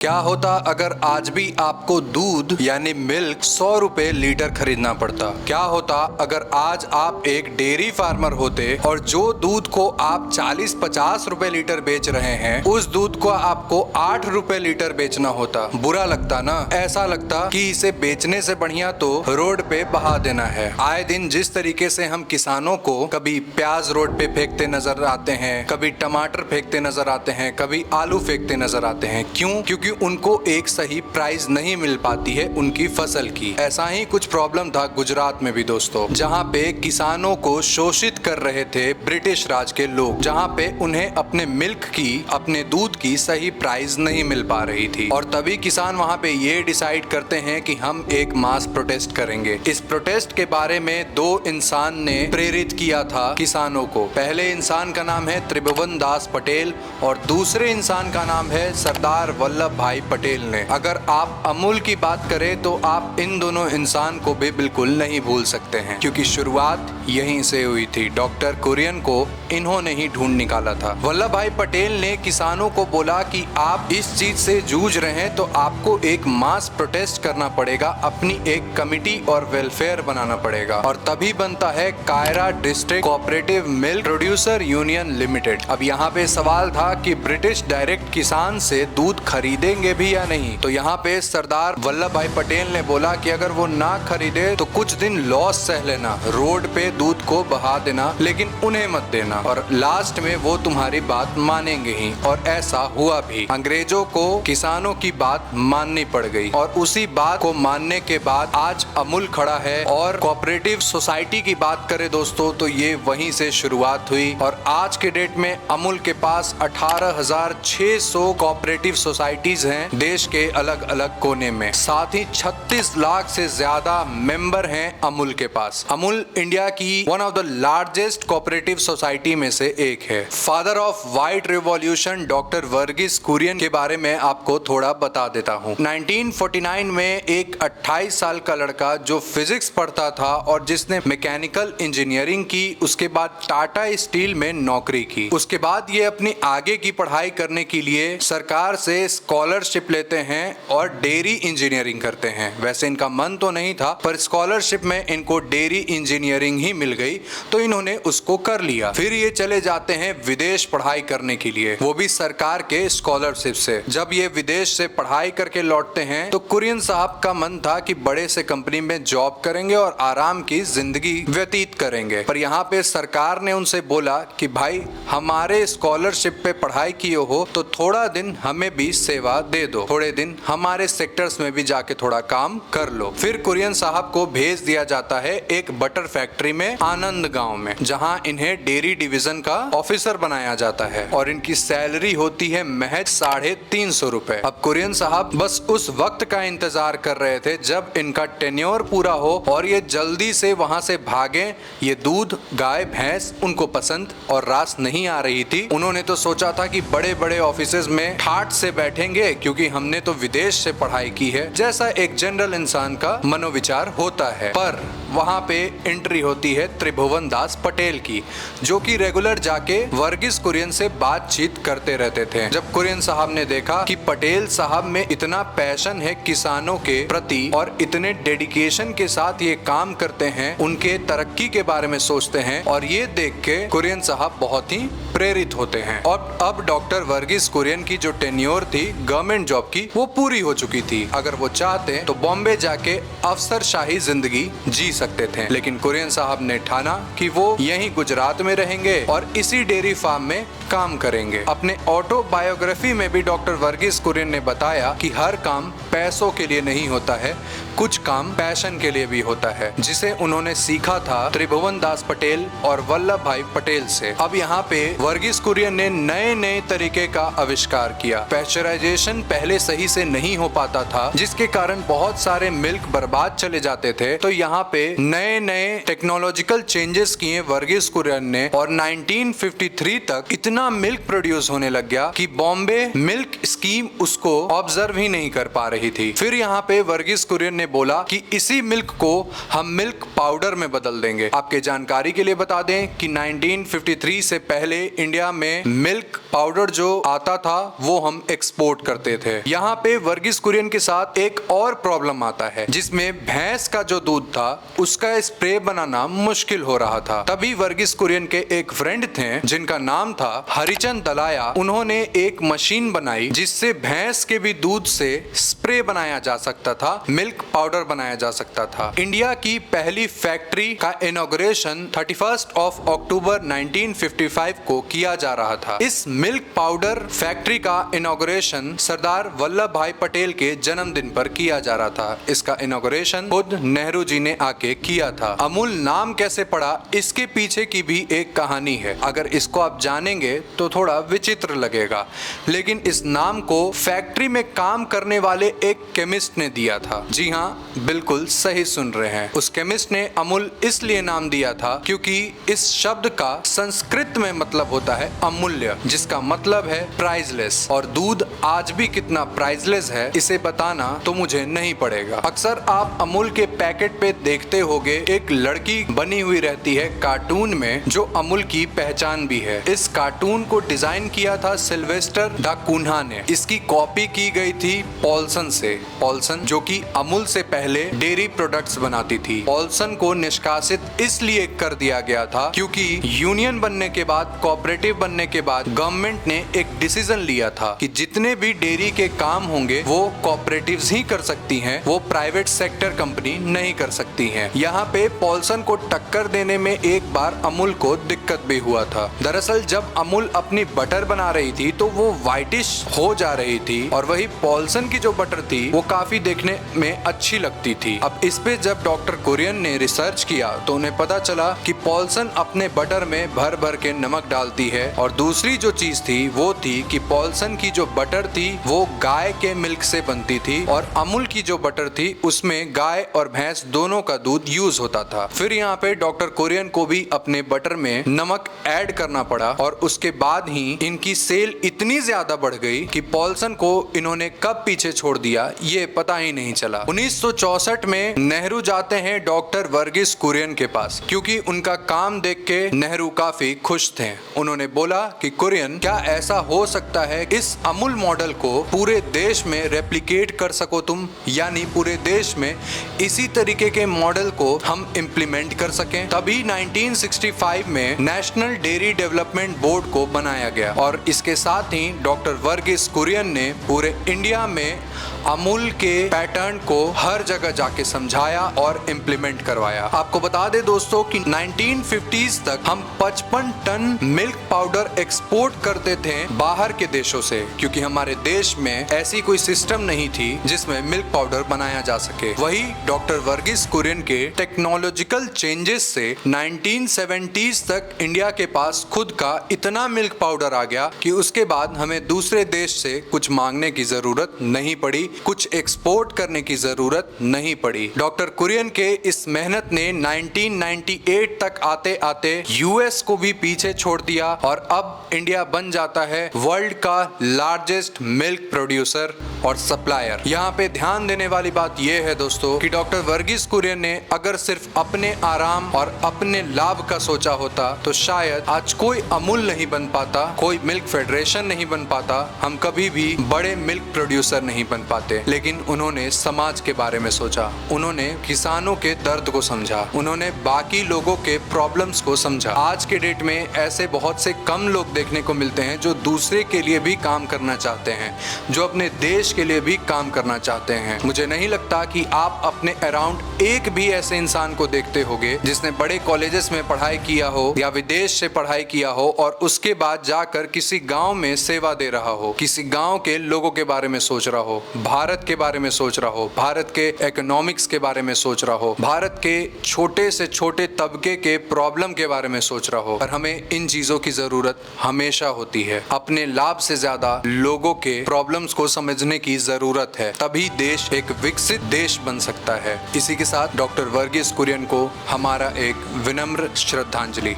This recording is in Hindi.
क्या होता अगर आज भी आपको दूध यानी मिल्क 100 रुपए लीटर खरीदना पड़ता? क्या होता अगर आज आप एक डेयरी फार्मर होते और जो दूध को आप 40-50 रुपए लीटर बेच रहे हैं उस दूध को आपको 8 रुपए लीटर बेचना होता? बुरा लगता ना? ऐसा लगता कि इसे बेचने से बढ़िया तो रोड पे बहा देना है। आए दिन जिस तरीके से हम किसानों को कभी प्याज रोड पे फेंकते नजर आते हैं, कभी टमाटर फेंकते नजर आते हैं, कभी आलू फेंकते नजर आते हैं। क्यों? क्योंकि उनको एक सही प्राइस नहीं मिल पाती है उनकी फसल की। ऐसा ही कुछ प्रॉब्लम था गुजरात में भी दोस्तों, जहाँ पे किसानों को शोषित कर रहे थे ब्रिटिश राज के लोग, जहाँ पे उन्हें अपने मिल्क की, अपने दूध की सही प्राइस नहीं मिल पा रही थी। और तभी किसान वहाँ पे ये डिसाइड करते हैं कि हम एक मास प्रोटेस्ट करेंगे। इस प्रोटेस्ट के बारे में दो इंसान ने प्रेरित किया था किसानों को। पहले इंसान का नाम है त्रिभुवन दास पटेल और दूसरे इंसान का नाम है सरदार वल्लभ भाई पटेल ने। अगर आप अमूल की बात करें तो आप इन दोनों इंसान को भी बिल्कुल नहीं भूल सकते हैं, क्योंकि शुरुआत यहीं से हुई थी। डॉक्टर कुरियन को इन्होंने ही ढूंढ निकाला था। वल्लभ भाई पटेल ने किसानों को बोला कि आप इस चीज से जूझ रहे हैं तो आपको एक मास प्रोटेस्ट करना पड़ेगा, अपनी एक कमिटी और वेलफेयर बनाना पड़ेगा। और तभी बनता है Kaira district cooperative milk producer union limited. अब यहाँ पे सवाल था कि ब्रिटिश डायरेक्ट किसान से दूध खरीदेंगे भी या नहीं। तो यहाँ पे सरदार वल्लभ भाई पटेल ने बोला कि अगर वो ना खरीदे तो कुछ दिन लॉस सह लेना, रोड पे दूध को बहा देना, लेकिन उन्हें मत देना, और लास्ट में वो तुम्हारी बात मानेंगे ही। और ऐसा हुआ भी। अंग्रेजों को किसानों की बात माननी पड़ गई और उसी बात को मानने के बाद आज अमूल खड़ा है। और कोऑपरेटिव सोसाइटी की बात करें दोस्तों तो ये वहीं से शुरुआत हुई और आज के डेट में अमूल के पास 18,600 कोऑपरेटिव सोसाइटीज हैं देश के अलग अलग कोने में। साथ ही 36 लाख से ज्यादा मेंबर हैं अमूल के पास। अमूल इंडिया की one of the largest cooperative society में से एक है। Father of white revolution doctor Verghese Kurien के बारे में आपको थोड़ा बता देता हूँ। 1949 में एक 28 साल का लड़का जो फिजिक्स पढ़ता था और जिसने मैकेनिकल इंजीनियरिंग की, उसके बाद टाटा स्टील में नौकरी की। उसके बाद ये अपनी आगे की पढ़ाई करने के लिए सरकार से स्कॉलरशिप लेते हैं और डेयरी इंजीनियरिंग करते हैं। वैसे इनका मन तो नहीं था, पर स्कॉलरशिप में इनको डेयरी इंजीनियरिंग ही मिल गई तो इन्होंने उसको कर लिया। फिर ये चले जाते हैं विदेश पढ़ाई करने के लिए, वो भी सरकार के स्कॉलरशिप से। जब ये विदेश से पढ़ाई करके लौटते हैं तो कुरियन साहब का मन था कि बड़े से कंपनी में जॉब करेंगे और आराम की जिंदगी व्यतीत करेंगे। पर यहाँ पे सरकार ने उनसे बोला कि भाई हमारे स्कॉलरशिप पे पढ़ाई किए हो तो थोड़ा दिन हमें भी सेवा दे दो, थोड़े दिन हमारे सेक्टर्स में भी जाके थोड़ा काम कर लो। फिर कुरियन साहब को भेज दिया जाता है एक बटर फैक्ट्री में आनंद गांव में, जहां इन्हें डेयरी डिवीजन का ऑफिसर बनाया जाता है और इनकी सैलरी होती है महज 350 रुपए। अब कुरियन साहब बस उस वक्त का इंतजार कर रहे थे जब इनका टेन्योर पूरा हो और ये जल्दी से वहां से भागे। ये दूध, गाय, भैंस उनको पसंद और रास नहीं आ रही थी। उन्होंने तो सोचा था कि बड़े बड़े ऑफिसेज में ठाट से बैठेंगे क्योंकि हमने तो विदेश से पढ़ाई की है, जैसा एक जनरल इंसान का मनोविचार होता है। पर वहाँ पे एंट्री होती है त्रिभुवन दास पटेल की, जो कि रेगुलर जाके वर्गीस कुरियन से बातचीत करते रहते थे। जब कुरियन साहब ने देखा कि पटेल साहब में इतना पैशन है किसानों के प्रति और इतने डेडिकेशन के साथ ये काम करते हैं, उनके तरक्की के बारे में सोचते हैं, और ये देख के कुरियन साहब बहुत ही प्रेरित होते हैं। और अब डॉक्टर वर्गीस कुरियन की जो टेन्योर थी गवर्नमेंट जॉब की, वो पूरी हो चुकी थी। अगर वो चाहते तो बॉम्बे जाके अफसरशाही जिंदगी जी सकते थे, लेकिन कुरियन साहब ने ठाना कि वो यहीं गुजरात में रहेंगे और इसी डेयरी फार्म में काम करेंगे। अपने ऑटोबायोग्राफी में भी डॉक्टर वर्गीस कुरियन ने बताया कि हर काम पैसों के लिए नहीं होता है, कुछ काम पैशन के लिए भी होता है, जिसे उन्होंने सीखा था त्रिभुवन दास पटेल और वल्लभ भाई पटेल से। अब यहाँ पे वर्गीस कुरियन ने नए नए तरीके का आविष्कार किया। पैस्चराइजेशन पहले सही से नहीं हो पाता था, जिसके कारण बहुत सारे मिल्क बर्बाद चले जाते थे। तो यहाँ पे नए नए टेक्नोलॉजिकल चेंजेस किए वर्गीस कुरियन ने और 1953 तक इतना मिल्क प्रोड्यूस होने लग गया कि बॉम्बे मिल्क स्कीम उसको ऑब्जर्व ही नहीं कर पा रही थी। फिर यहाँ पे वर्गीस कुरियन ने बोला कि इसी मिल्क को हम मिल्क पाउडर में बदल देंगे। आपके जानकारी के लिए बता दें कि 1953 से पहले इंडिया में मिल्क पाउडर जो आता था वो हम एक्सपोर्ट करते थे। यहाँ पे वर्गीस कुरियन के साथ एक और प्रॉब्लम आता है, जिसमें भैंस का जो दूध था उसका स्प्रे बनाना मुश्किल हो रहा था। तभी वर्गीस कुरियन के एक फ्रेंड थे जिनका नाम था हरिचंद दलाया। उन्होंने एक मशीन बनाई जिससे भैंस के भी दूध से स्प्रे बनाया जा सकता था, मिल्क पाउडर बनाया जा सकता था। इंडिया की पहली फैक्ट्री का इनॉग्रेशन 31 अक्टूबर 1955 को किया जा रहा था। इस मिल्क पाउडर फैक्ट्री का इनॉग्रेशन सरदार वल्लभ भाई पटेल के जन्मदिन पर किया जा रहा था। इसका इनॉग्रेशन खुद नेहरू जी ने आके किया था। अमूल नाम कैसे पड़ा, इसके पीछे की भी एक कहानी है। अगर इसको आप जानेंगे तो थोड़ा विचित्र लगेगा, लेकिन इस नाम को फैक्ट्री में काम करने वाले एक केमिस्ट ने दिया था। जी हाँ, बिल्कुल सही सुन रहे हैं। उस केमिस्ट ने अमूल इसलिए नाम दिया था क्योंकि इस शब्द का संस्कृत में मतलब होता है अमूल्य, जिसका मतलब है प्राइसलेस। और दूध आज भी कितना प्राइसलेस है इसे बताना तो मुझे नहीं पड़ेगा। अक्सर आप अमूल के पैकेट पे देखते होंगे एक लड़की बनी हुई रहती है कार्टून में, जो अमूल की पहचान भी है। इस कार्टून को डिजाइन किया था सिल्वेस्टर दा कुन्हा ने। इसकी कॉपी की गई थी पॉल्सन से। पॉल्सन जो कि अमूल से पहले डेयरी प्रोडक्ट्स बनाती थी। पॉल्सन को निष्कासित इसलिए कर दिया गया था क्योंकि यूनियन बनने के बाद, कोऑपरेटिव बनने के बाद गवर्नमेंट ने एक डिसीजन लिया था कि जितने भी डेयरी के काम होंगे वो कोऑपरेटिव्स ही कर सकती हैं, वो प्राइवेट सेक्टर कंपनी नहीं कर सकती हैं। यहाँ पे पॉल्सन को टक्कर देने में एक बार अमूल को दिक्कत भी हुआ था। दरअसल जब अमूल अपनी बटर बना रही थी तो वो व्हाइटिश हो जा रही थी, और वही पॉल्सन की जो बटर थी वो काफी देखने में अच्छी लगती थी। अब इस पे जब डॉक्टर कुरियन ने रिसर्च किया तो उन्हें पता चला कि पॉल्सन अपने बटर में भर भर के नमक डालती है, और दूसरी जो चीज थी वो थी कि पॉल्सन की जो बटर थी वो गाय के मिल्क से बनती थी, और अमूल की जो बटर थी उसमें गाय और भैंस दोनों का दूध यूज होता था। फिर यहाँ पे डॉक्टर कुरियन को भी अपने बटर में नमक ऐड करना पड़ा, और उसके बाद ही इनकी सेल इतनी ज्यादा बढ़ गई कि पॉल्सन को इन्होंने कब पीछे छोड़ दिया ये पता ही नहीं चला। 1964 में नेहरू जाते हैं डॉक्टर वर्गीस कुरियन के पास, क्योंकि उनका काम देख के नेहरू काफी खुश थे। उन्होंने बोला कि कुरियन, क्या ऐसा हो सकता है इस अमूल मॉडल को पूरे देश में रेप्लिकेट कर सको तुम, यानी पूरे देश में इसी तरीके के मॉडल को हम इम्प्लीमेंट कर सकें। तभी 1965 में नेशनल डेयरी डेवलपमेंट बोर्ड को बनाया गया, और इसके साथ ही डॉक्टर वर्गीस कुरियन ने पूरे इंडिया में अमूल के पैटर्न को हर जगह जाके समझाया और इम्प्लीमेंट करवाया। आपको बता दे दोस्तों कि 1950s तक हम 55 टन मिल्क पाउडर एक्सपोर्ट करते थे बाहर के देशों से, क्योंकि हमारे देश में ऐसी कोई सिस्टम नहीं थी जिसमें मिल्क पाउडर बनाया जा सके। वही डॉक्टर वर्गीस कुरियन के टेक्नोलॉजिकल चेंजेस से 1970s तक इंडिया के पास खुद का इतना मिल्क पाउडर आ गया कि उसके बाद हमें दूसरे देश से कुछ मांगने की जरूरत नहीं पड़ी, कुछ एक्सपोर्ट करने की जरूरत नहीं पड़ी। डॉक्टर कुरियन के इस मेहनत ने 1998 तक आते आते यूएस को भी पीछे छोड़ दिया, और अब इंडिया बन जाता है वर्ल्ड का लार्जेस्ट मिल्क प्रोड्यूसर और सप्लायर। यहाँ पे ध्यान देने वाली बात यह है दोस्तों कि डॉक्टर वर्गीस कुरियन ने अगर सिर्फ अपने आराम और अपने लाभ का सोचा होता तो शायद आज कोई अमूल नहीं बन पाता, कोई मिल्क फेडरेशन नहीं बन पाता, हम कभी भी बड़े मिल्क प्रोड्यूसर नहीं बन पाते। लेकिन उन्होंने समाज के बारे में सोचा, उन्होंने किसानों के दर्द को समझा, उन्होंने बाकी लोगों के प्रॉब्लम्स को समझा। आज के डेट में ऐसे बहुत से कम लोग देखने को मिलते हैं जो दूसरे के लिए भी काम करना चाहते हैं, जो अपने देश के लिए भी काम करना चाहते हैं। मुझे नहीं लगता कि आप अपने अराउंड एक भी ऐसे इंसान को देखते होंगे जिसने बड़े कॉलेजेस में पढ़ाई किया हो या विदेश से पढ़ाई किया हो और उसके बाद जाकर किसी गांव में सेवा दे रहा हो, किसी गांव के लोगों के बारे में सोच रहा हो, भारत के बारे में सोच रहा हो, भारत के इकोनॉमिक्स के बारे में सोच रहा हो, भारत के छोटे से छोटे तबके के प्रॉब्लम के बारे में सोच रहा हो। पर हमें इन चीजों की जरूरत हमेशा होती है। अपने लाभ से ज्यादा लोगों के प्रॉब्लम्स को समझने की जरूरत है, तभी देश एक विकसित देश बन सकता है। इसी के साथ डॉक्टर वर्गीस कुरियन को हमारा एक विनम्र श्रद्धांजलि।